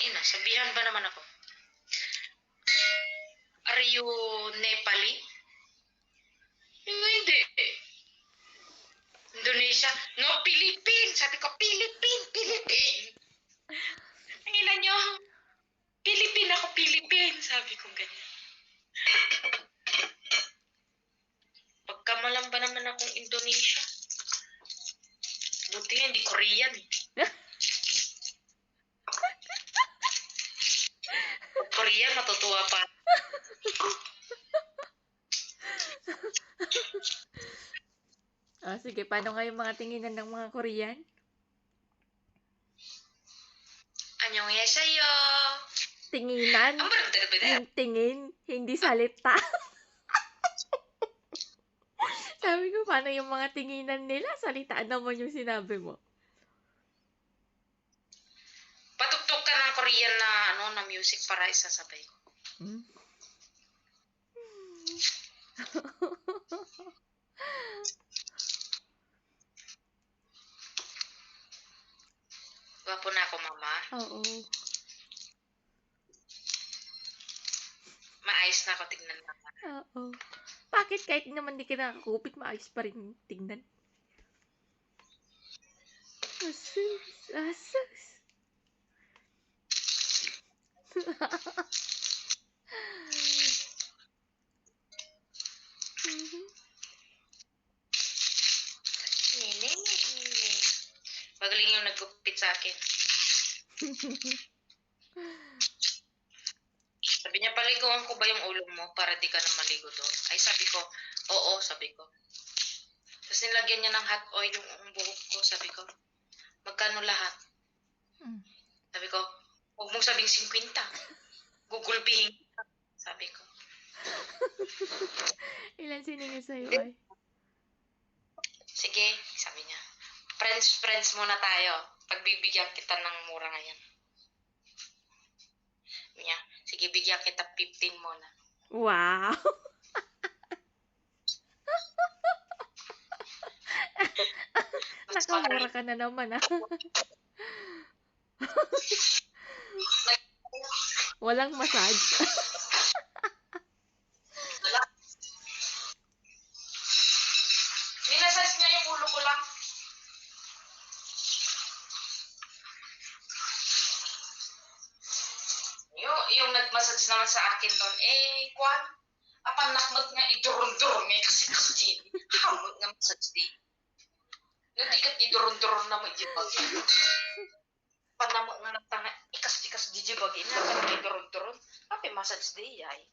ina, sabihan ba naman ako? Are you Nepali? Hindi. Indonesia? No, Philippine! Sabi ko, Philippine! Philippine! Ang ina nyo, Philippine ako, Philippine! Sabi ko ganyan. Pagkamalang ba naman akong Indonesia? Buti hindi Korean eh. Korean, matutuwa pa. Sige, paano nga yung mga tinginan ng mga Korean? Annyeonghaseyo! Tinginan? Ang barang ba Yung tingin, hindi salita. Sabi ko, paano yung mga tinginan nila? Salitaan naman yung sinabi mo. Patugtog ka ng Korean na na music para isasabay ko. Gwapo na ako, mama. Oo. Maayos na ako tignan, mama. Oo. Bakit kahit naman di ka nakakupit, maayos pa rin tingnan? Asus. Magaling yung nagupit sa akin. Sabi niya, paliguan ko ba yung ulo mo para di ka na maligo doon? Ay, sabi ko, oo, sabi ko. Tapos nilagyan niya ng hot oil yung buhok ko, sabi ko. Magkano lahat? Sabi ko, huwag mong sabing 50. Gugulpihin ka. Sabi ko. Ilan siningil sa'yo ay? Sige, sabi niya. Friends muna tayo. Pagbibigyan kita ng mura ngayon. Sabi niya, sige, bigyan kita 15 muna. Wow! Nakamura ka na naman, Walang massage. Minasage niya yung ulo ko lang. Yung nag-massage naman sa akin noon, kwan, apanakmat nga, idurun-durun nga kasi hamot nga massage di. Yung tikat idurun-durun na mo, ijibag. Panamot nga nagtanga, ikas-ikas jijibag, ina, kan idurun-durun. Ape massage di, ay.